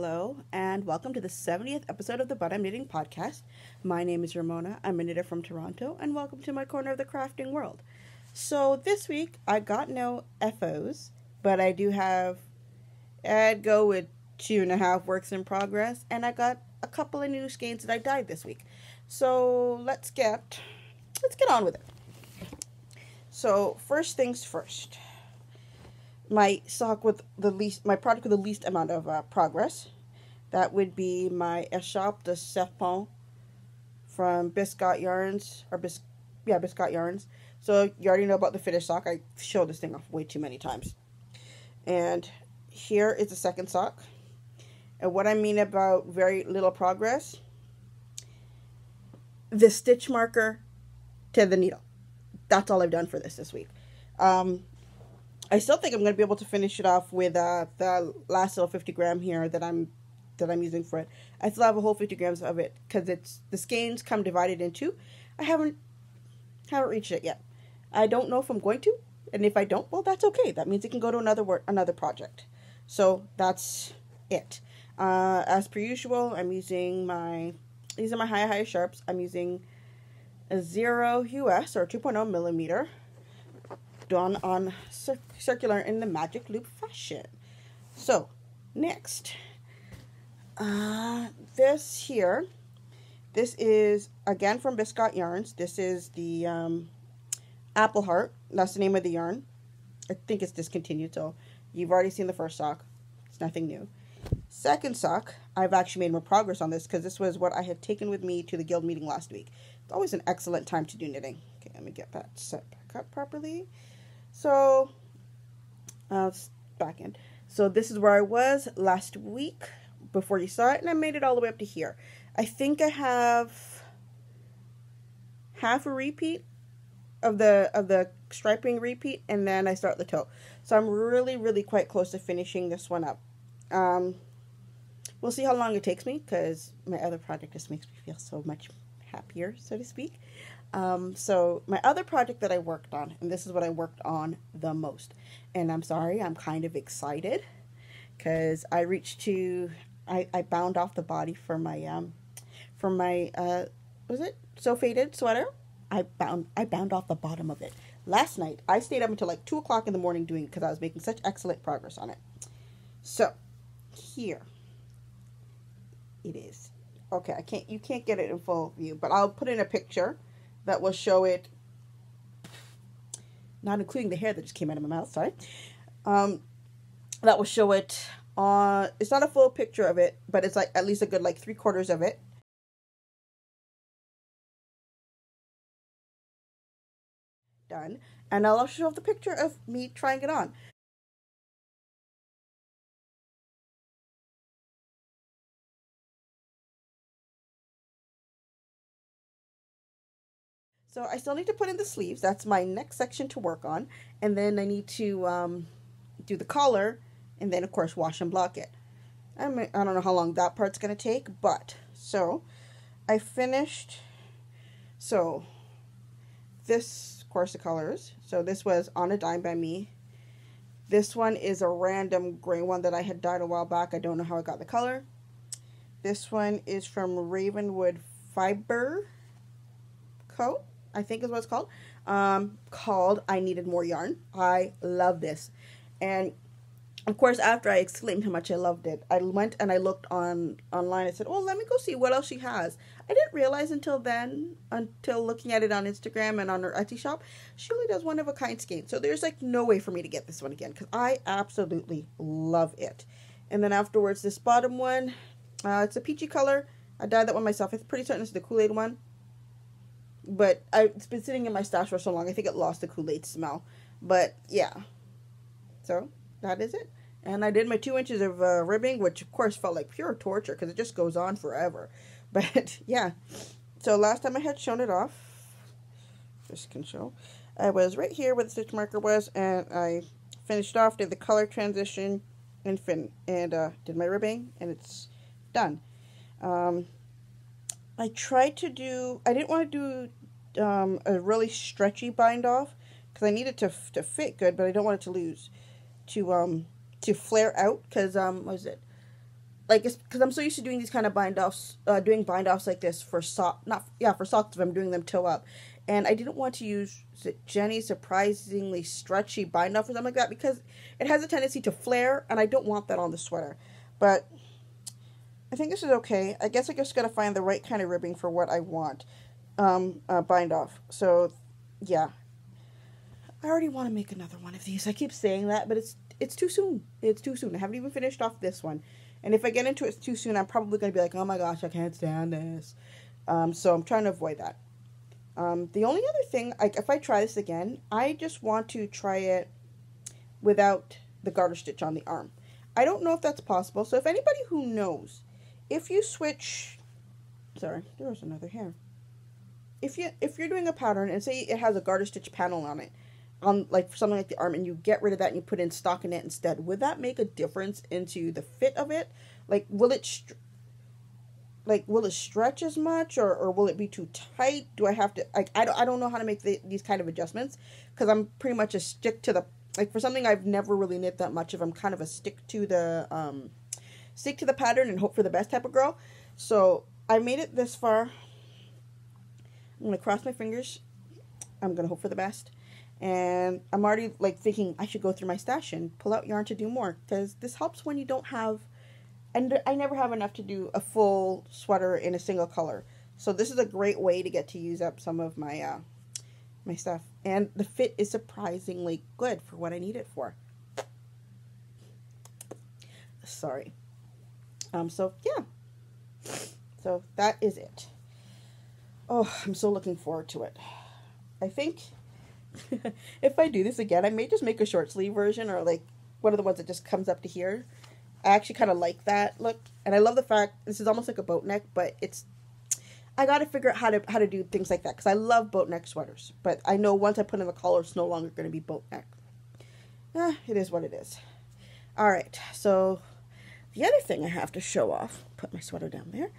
hello, and welcome to the 70th episode of the But I'm Knitting podcast. My name is Ramona. I'm a knitter from Toronto, and welcome to my corner of the crafting world. So this week, I got no FOs, but I do have, I'd go with 2.5 works in progress, and I got a couple of new skeins that I dyed this week. So let's get on with it. So first things first. My sock with my product with the least amount of progress. That would be my Échoppe de Serpent from Biscot Yarns, Biscot Yarns. So you already know about the finished sock. I showed this thing off way too many times. And here is the second sock. And what I mean about very little progress, the stitch marker to the needle. That's all I've done for this week. I still think I'm going to be able to finish it off with the last little 50 gram here that I'm using for it. I still have a whole 50 grams of it because the skeins come divided in two. I haven't reached it yet. I don't know if I'm going to, and if I don't, well, that's okay. That means it can go to another project. So that's it. As per usual, I'm using these are my high sharps. I'm using a 0 US or 2.0 millimeter. Done on circular in the magic loop fashion. So next, this is again from Biscot Yarns. This is the Apple Heart. That's the name of the yarn. I think it's discontinued, so you've already seen the first sock. It's nothing new. Second sock, I've actually made more progress on this because this was what I had taken with me to the guild meeting last week. It's always an excellent time to do knitting. Okay, let me get that set back up properly. So, back in. So this is where I was last week before you saw it, and I made it all the way up to here. I think I have half a repeat of the striping repeat, and then I start the toe. So I'm really quite close to finishing this one up. We'll see how long it takes me because my other project just makes me feel so much happier, so to speak. So my other project that I worked on, and this is what I worked on the most, and I'm sorry, I'm kind of excited because I bound off the body for my was it So Faded sweater. I bound off the bottom of it last night. I stayed up until like 2 o'clock in the morning doing it because I was making such excellent progress on it. So here it is. Okay, you can't get it in full view, but I'll put in a picture that will show it, not including the hair that just came out of my mouth, sorry. That will show it on, it's not a full picture of it, but it's like at least a good like 3/4 of it. Done. And I'll also show the picture of me trying it on. So I still need to put in the sleeves. That's my next section to work on. And then I need to do the collar and then, of course, wash and block it. I don't know how long that part's going to take, but so I finished. So this, of course, the colors. So this was On a Dime by me. This one is a random gray one that I had dyed a while back. I don't know how I got the color. This one is from Ravenwood Fiber Co. I think is what it's called. Called I Needed More Yarn. I love this. And of course, after I exclaimed how much I loved it, I went and I looked online. I said, oh, let me go see what else she has. I didn't realize until looking at it on Instagram and on her Etsy shop, she only does one-of-a-kind skein. So there's like no way for me to get this one again because I absolutely love it. And then afterwards, this bottom one, it's a peachy color. I dyed that one myself. I'm pretty certain it's the Kool-Aid one. But it's been sitting in my stash for so long, I think it lost the Kool-Aid smell. But, yeah. So, that is it. And I did my 2 inches of ribbing, which, of course, felt like pure torture, because it just goes on forever. But, yeah. So, last time I had shown it off, just can show, I was right here where the stitch marker was, and I finished off, did the color transition, and did my ribbing, and it's done. I tried to I didn't want to do a really stretchy bind off because I need it to fit good, but I don't want it to flare out because, what was it? like, it's because I'm so used to doing these kind of bind offs, doing bind offs like this for for socks if I'm doing them toe up, and I didn't want to use Jenny's surprisingly stretchy bind off or something like that because it has a tendency to flare, and I don't want that on the sweater. But I think this is okay. I guess I just gotta find the right kind of ribbing for what I want. Bind off. So, yeah. I already want to make another one of these. I keep saying that, but it's too soon. It's too soon. I haven't even finished off this one. And if I get into it too soon, I'm probably going to be like, oh my gosh, I can't stand this. So I'm trying to avoid that. The only other thing, if I try this again, I just want to try it without the garter stitch on the arm. I don't know if that's possible. So if anybody who knows, if you switch, sorry, there was another hair. If you're doing a pattern and say it has a garter stitch panel on it, on like for something like the arm, and you get rid of that and you put in stockinette instead, would that make a difference into the fit of it? Like, will it stretch as much, or will it be too tight? Do I have to, like, I don't know how to make these kind of adjustments, because I'm pretty much a stick to the, like, for something I've never really knit that much of, I'm kind of a stick to the pattern and hope for the best type of girl. So I made it this far. I'm going to cross my fingers. I'm going to hope for the best. And I'm already, like, thinking I should go through my stash and pull out yarn to do more. Because this helps when you don't have, and I never have enough to do a full sweater in a single color. So this is a great way to get to use up some of my, my stuff. And the fit is surprisingly good for what I need it for. Sorry. So, yeah. So that is it. Oh, I'm so looking forward to it. I think if I do this again, I may just make a short sleeve version, or like one of the ones that just comes up to here. I actually kind of like that look, and I love the fact this is almost like a boat neck, but it's, I got to figure out how to do things like that, because I love boat neck sweaters, but I know once I put in the collar, it's no longer going to be boat neck. It is what it is. All right, so the other thing I have to show off, put my sweater down there,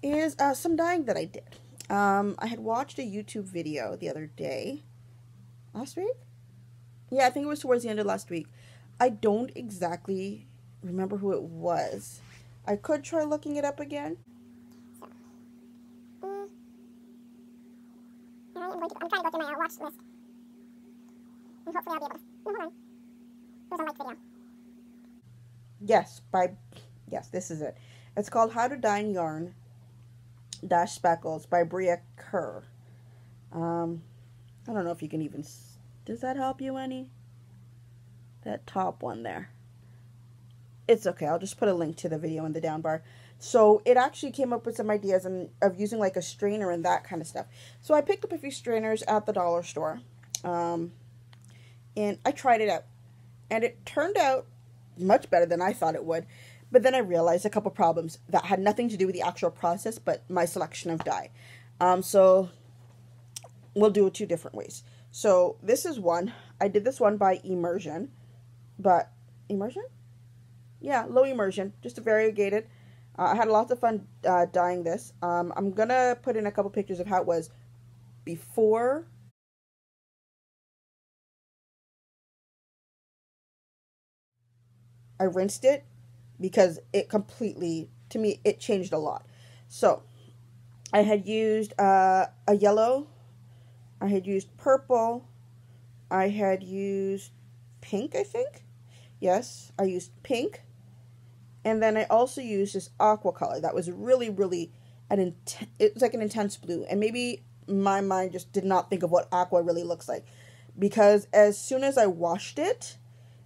is some dyeing that I did. I had watched a YouTube video the other day. Last week? Yeah, I think it was towards the end of last week. I don't exactly remember who it was. I could try looking it up again. So, I'm trying to go through my watch list. And hopefully I'll be able to. No, hold on. It was a light video. Yes, this is it. It's called How to Dye Yarn - Speckles by Bria Kerr. I don't know if you can even, does that help you any? That top one there. It's okay, I'll just put a link to the video in the down bar. So it actually came up with some ideas of using like a strainer and that kind of stuff. So I picked up a few strainers at the dollar store. And I tried it out. And it turned out much better than I thought it would. But then I realized a couple problems that had nothing to do with the actual process, but my selection of dye. So we'll do it two different ways. So this is one. I did this one by immersion. But, immersion? Yeah, low immersion. Just a variegated. I had lots of fun dyeing this. I'm going to put in a couple pictures of how it was before. I rinsed it, because it completely, to me, it changed a lot. So I had used a yellow, I had used purple, I had used pink, I think. Yes, I used pink. And then I also used this aqua color that was really, really, it was like an intense blue. And maybe my mind just did not think of what aqua really looks like. Because as soon as I washed it,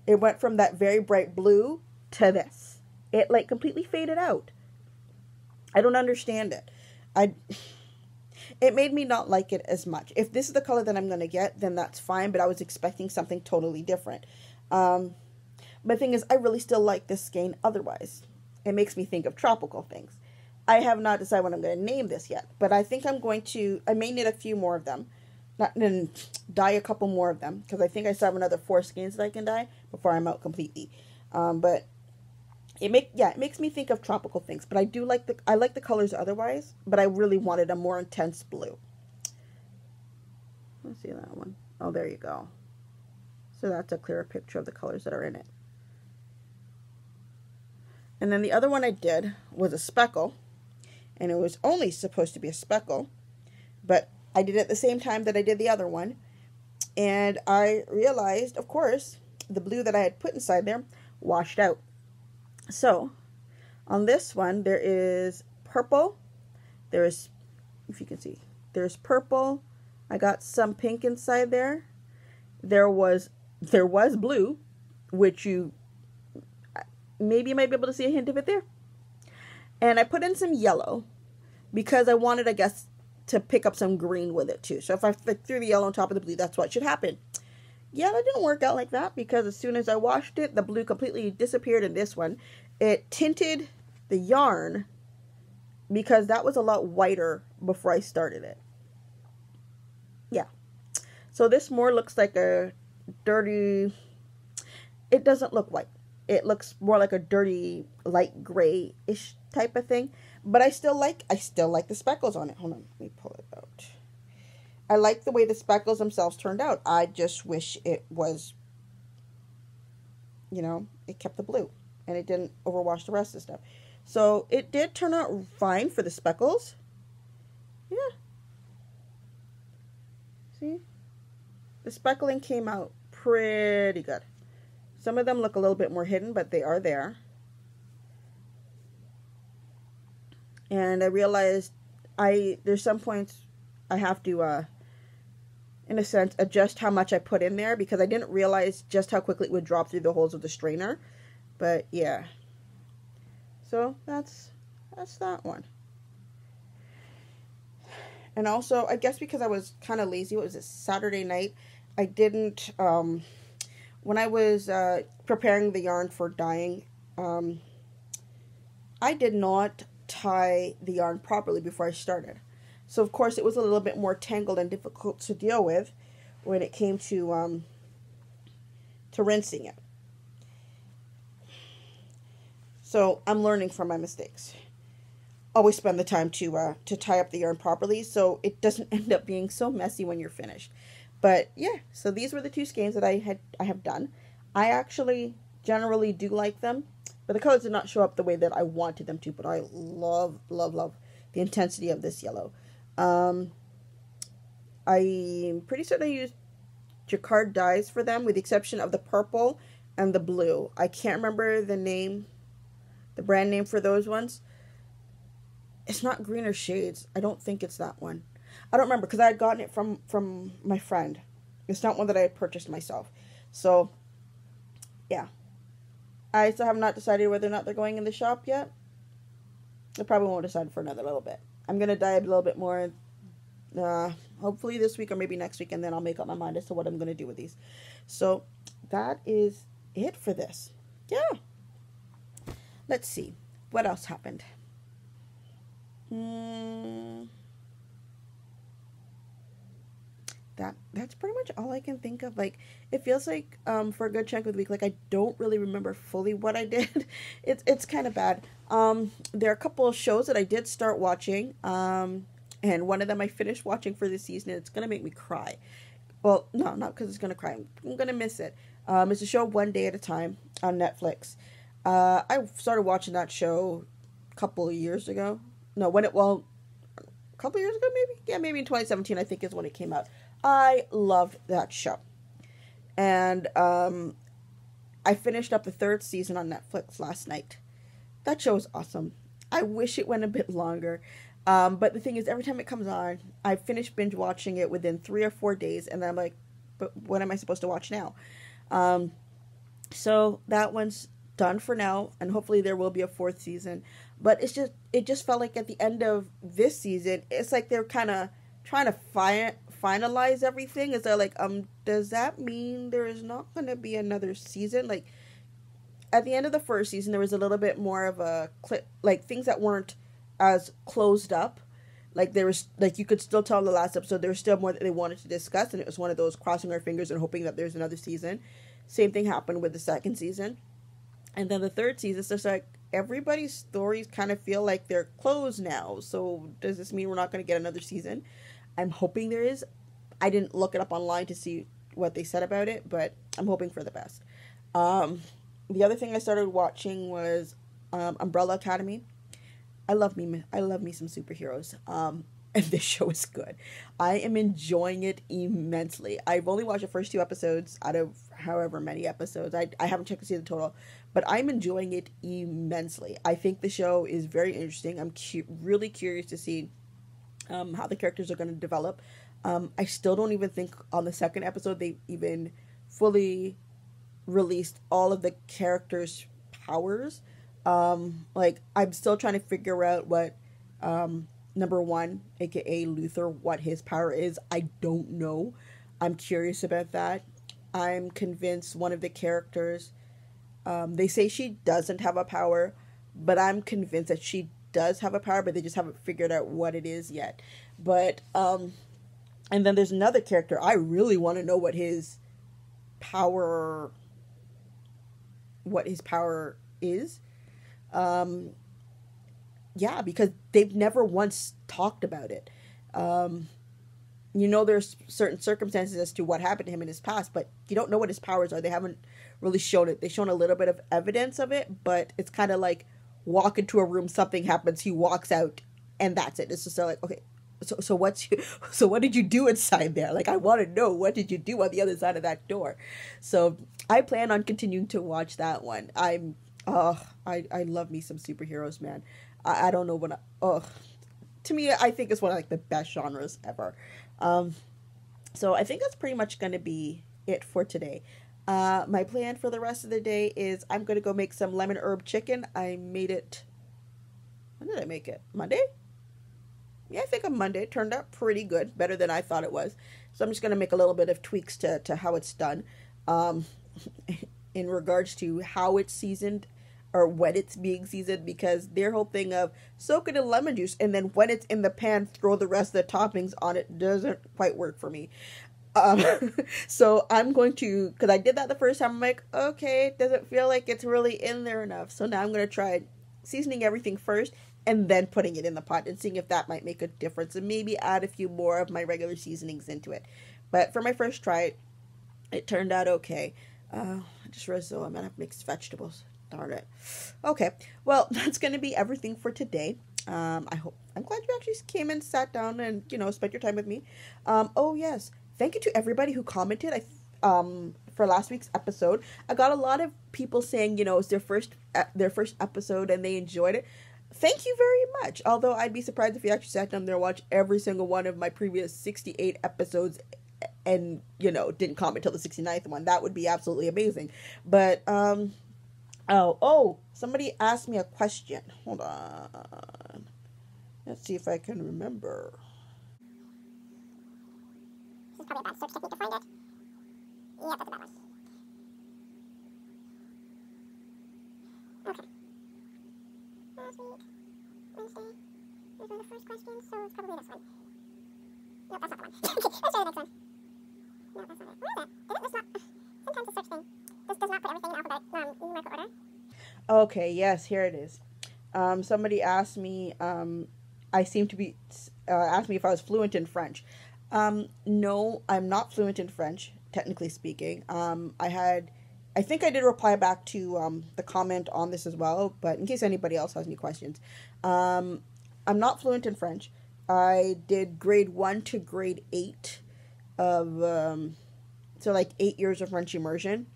it went from that very bright blue to this. It like completely faded out. I don't understand it. It made me not like it as much. If this is the color that I'm going to get, then that's fine, but I was expecting something totally different. But the thing is, I really still like this skein otherwise. It makes me think of tropical things. I have not decided what I'm going to name this yet, but I think I'm going to, I may knit a few more of them, and dye a couple more of them, because I think I still have another 4 skeins that I can dye before I'm out completely. But it makes me think of tropical things, but I like the colors otherwise, but I really wanted a more intense blue. Let's see that one. Oh, there you go. So that's a clearer picture of the colors that are in it. And then the other one I did was a speckle. And it was only supposed to be a speckle. But I did it at the same time that I did the other one. And I realized, of course, the blue that I had put inside there washed out. So, on this one, there is purple. There is, if you can see, there's purple. I got some pink inside there. There was blue, which maybe you might be able to see a hint of it there. And I put in some yellow because I wanted, I guess, to pick up some green with it too. So if I threw the yellow on top of the blue, that's what should happen. Yeah, that didn't work out like that because as soon as I washed it, the blue completely disappeared in this one. It tinted the yarn because that was a lot whiter before I started it. Yeah. So this more looks like a dirty, it doesn't look white. It looks more like a dirty light gray-ish type of thing. But I still like the speckles on it. Hold on, let me pull it out. I like the way the speckles themselves turned out. I just wish it was, it kept the blue. And it didn't overwash the rest of the stuff. So it did turn out fine for the speckles. Yeah. See? The speckling came out pretty good. Some of them look a little bit more hidden, but they are there. And I realized there's some points I have to, in a sense, adjust how much I put in there because I didn't realize just how quickly it would drop through the holes of the strainer. But yeah. So that's that one. And also, I guess because I was kind of lazy, it was a Saturday night, I didn't, when I was preparing the yarn for dyeing, I did not tie the yarn properly before I started. So of course it was a little bit more tangled and difficult to deal with when it came to rinsing it. So I'm learning from my mistakes. Always spend the time to tie up the yarn properly so it doesn't end up being so messy when you're finished. But yeah, so these were the two skeins that I have done. I actually generally do like them, but the colors did not show up the way that I wanted them to. But I love, love, love the intensity of this yellow. I'm pretty certain I used jacquard dyes for them, with the exception of the purple and the blue. I can't remember the name, the brand name for those ones. It's not Greener Shades. I don't think it's that one. I don't remember because I had gotten it from my friend. It's not one that I had purchased myself. So, yeah. I still have not decided whether or not they're going in the shop yet. I probably won't decide for another little bit. I'm going to dye a little bit more, hopefully this week or maybe next week, and then I'll make up my mind as to what I'm going to do with these. So, that is it for this. Yeah. Let's see. What else happened? That's pretty much all I can think of. Like, it feels like for a good chunk of the week, like I don't really remember fully what I did. It's kind of bad. There are a couple of shows that I did start watching, and one of them I finished watching for this season, and it's gonna make me cry. Well, no, not because it's gonna cry. I'm gonna miss it. It's a show One Day at a Time on Netflix. I started watching that show a couple of years ago. No, a couple of years ago maybe? Yeah, maybe in 2017 I think is when it came out. I loved that show. And I finished up the 3rd season on Netflix last night. That show is awesome. I wish it went a bit longer. But the thing is, every time it comes on, I finish binge watching it within 3 or 4 days. And then I'm like, but what am I supposed to watch now? So that one's done for now. And hopefully there will be a 4th season. But it just felt like at the end of this season, it's like they're kind of trying to finalize everything. Is they're like, does that mean there is not going to be another season? Like, at the end of the 1st season, there was a little bit more of a clip, like things that weren't as closed up. Like there was, like you could still tell in the last episode there was still more that they wanted to discuss, and it was one of those crossing our fingers and hoping that there's another season. Same thing happened with the 2nd season, and then the 3rd season. It's just like everybody's stories kind of feel like they're closed now. So does this mean we're not going to get another season? I'm hoping there is. I didn't look it up online to see what they said about it, but I'm hoping for the best. The other thing I started watching was Umbrella Academy. I love me some superheroes. And this show is good. I am enjoying it immensely. I've only watched the first two episodes out of however many episodes. I haven't checked to see the total, but I'm enjoying it immensely. I think the show is very interesting. I'm really curious to see how the characters are going to develop. I still don't even think on the second episode they even fully released all of the characters' powers. Like I'm still trying to figure out what number one, aka Luther, what his power is. I don't know. I'm curious about that. I'm convinced one of the characters, they say she doesn't have a power, but I'm convinced that she does have a power, but they just haven't figured out what it is yet. But and then there's another character. I really want to know power what his power is. Yeah, because they've never once talked about it. There's certain circumstances as to what happened to him in his past, but you don't know what his powers are. They haven't really shown it. They've shown a little bit of evidence of it, but it's kind of like walk into a room, something happens, he walks out, and that's it. It's just like, okay, so what did you do inside there? Like, I want to know, what did you do on the other side of that door? So I plan on continuing to watch that one. I love me some superheroes, man. I don't know what to me, I think it's one of like the best genres ever. So I think that's pretty much going to be it for today. My plan for the rest of the day is I'm going to go make some lemon herb chicken. I made it, when did I make it? Monday? Yeah, I think on Monday. It turned out pretty good, better than I thought it was. So I'm just going to make a little bit of tweaks to how it's done. In regards to how it's seasoned, or when it's being seasoned, because their whole thing of soak it in lemon juice and then when it's in the pan throw the rest of the toppings on it doesn't quite work for me. So I'm going to, because I did that the first time, I'm like, okay, it doesn't feel like it's really in there enough. So now I'm going to try seasoning everything first and then putting it in the pot and seeing if that might make a difference, and maybe add a few more of my regular seasonings into it. But for my first try, it turned out okay. I just realized, I'm going to have mixed vegetables. Darn it. Okay, well, that's going to be everything for today. I'm glad you actually came and sat down and, spent your time with me. Oh, yes. Thank you to everybody who commented for last week's episode. I got a lot of people saying, it's their first episode and they enjoyed it. Thank you very much. Although I'd be surprised if you actually sat down there and watched every single one of my previous 68 episodes and, didn't comment till the 69th one. That would be absolutely amazing. But, somebody asked me a question. Hold on. Let's see if I can remember. This is probably a bad search technique to find it. Yeah, that's a bad one. Okay. Last week, Wednesday, these were the first questions, so it's probably this one. Nope, that's not the one. Okay, let's try the next one. No, that's not it. Where is it? This not... Sometimes the search thing does not put everything in numerical order. Okay, yes, here it is. Somebody asked me, asked me if I was fluent in French. No, I'm not fluent in French, technically speaking. I think I did reply back to the comment on this as well, but in case anybody else has any questions. I'm not fluent in French. I did grade 1 to grade 8 of, so like 8 years of French immersion,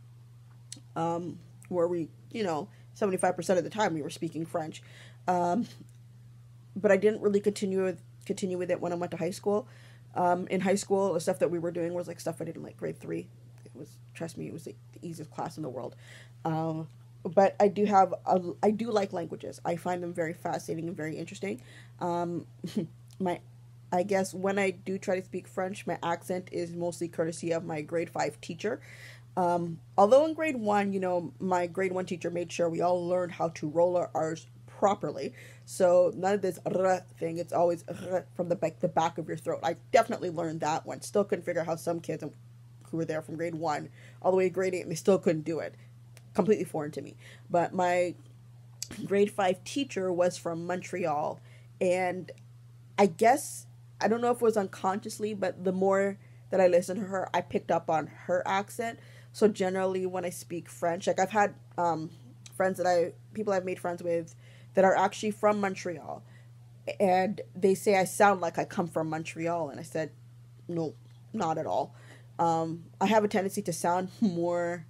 where we, 75% of the time we were speaking French. But I didn't really continue with it when I went to high school. In high school, the stuff that we were doing was like stuff I did in like grade 3. Trust me, it was the easiest class in the world. But I do like languages. I find them very fascinating and very interesting. I guess when I do try to speak French, my accent is mostly courtesy of my grade 5 teacher. Although in grade 1, my grade 1 teacher made sure we all learned how to roll our R's properly. So none of this r thing, it's always r from the back of your throat. I definitely learned that one. Still couldn't figure out how some kids who were there from grade 1 all the way to grade 8, and they still couldn't do it. Completely foreign to me. But my grade 5 teacher was from Montreal, and I guess, I don't know if it was unconsciously, but the more that I listened to her, I picked up on her accent. So generally when I speak French, like I've had people I've made friends with that are actually from Montreal, and they say I sound like I come from Montreal, and I said, no, not at all. I have a tendency to sound more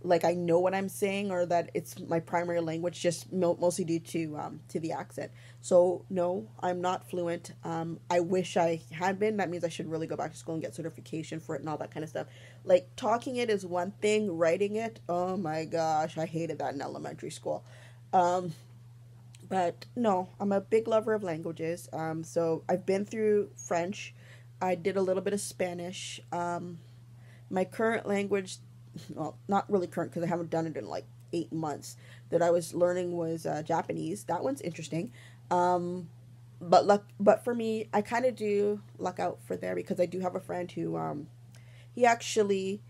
like I know what I'm saying, or that it's my primary language, just mostly due to the accent. So no, I'm not fluent. I wish I had been. That means I should really go back to school and get certification for it and all that kind of stuff. Like, talking it is one thing, writing it, oh my gosh, I hated that in elementary school. Um, but no, I'm a big lover of languages. So I've been through French. I did a little bit of Spanish. My current language, well, not really current because I haven't done it in like 8 months, that I was learning was Japanese. That one's interesting. Um, but for me, I kind of do luck out for there because I do have a friend who, he actually,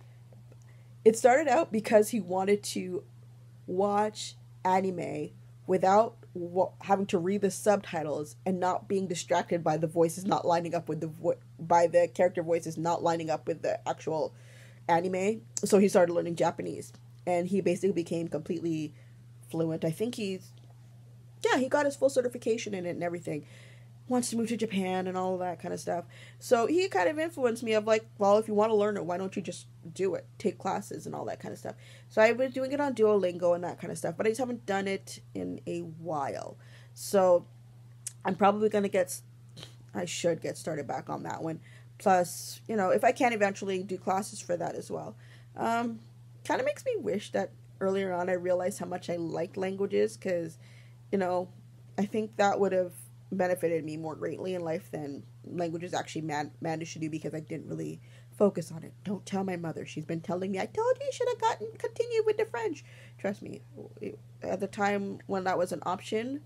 it started out because he wanted to watch anime without having to read the subtitles and not being distracted by the voices not lining up with by the character voices not lining up with the actual anime. So he started learning Japanese, and he basically became completely fluent. I think he got his full certification in it and everything. Wants to move to Japan and all of that kind of stuff. So he kind of influenced me of like, well, if you want to learn it, why don't you just do it? Take classes and all that kind of stuff. So I was doing it on Duolingo and that kind of stuff, but I just haven't done it in a while. So I'm probably going to I should get started back on that one. Plus, if I can eventually do classes for that as well. Kind of makes me wish that earlier on I realized how much I liked languages, because, I think that would have benefited me more greatly in life than languages actually managed to do, because I didn't really focus on it. Don't tell my mother. She's been telling me, I told you should have continued with the French. Trust me, at the time when that was an option,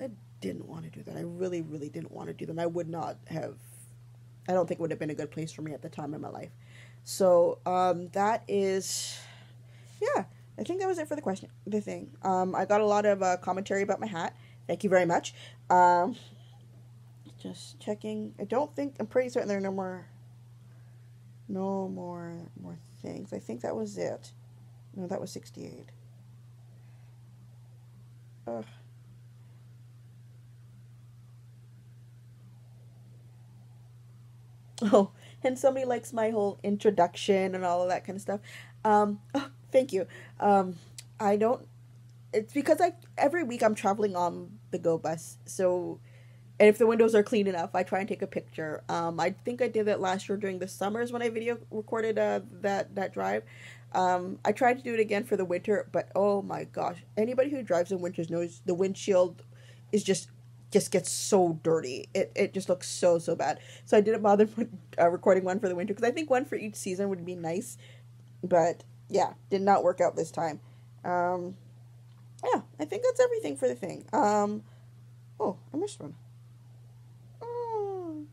I didn't want to do that. I really, really didn't want to do that. I don't think it would have been a good place for me at the time in my life. So, that is, yeah, I think that was it for the thing. I got a lot of commentary about my hat. Thank you very much. Just checking. I'm pretty certain there are no more things. I think that was it. No, that was 68. Ugh. Oh, and somebody likes my whole introduction and all of that kind of stuff. Oh, thank you. I don't. It's because every week I'm traveling on the Go bus, so, and if the windows are clean enough, I try and take a picture. I think I did that last year during the summers when I video recorded that drive. I tried to do it again for the winter, but oh my gosh, anybody who drives in winters knows the windshield is just gets so dirty. It just looks so bad. So I didn't bother recording one for the winter, because I think one for each season would be nice. But yeah, did not work out this time. Yeah, I think that's everything for the thing. Oh, I missed one. Oh,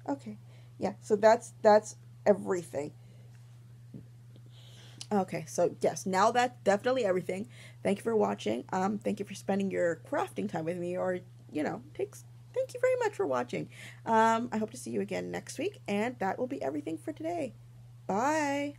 okay. Yeah, so that's everything. Okay, so yes, now that's definitely everything. Thank you for watching. Thank you for spending your crafting time with me, or thank you very much for watching. I hope to see you again next week, and that will be everything for today. Bye.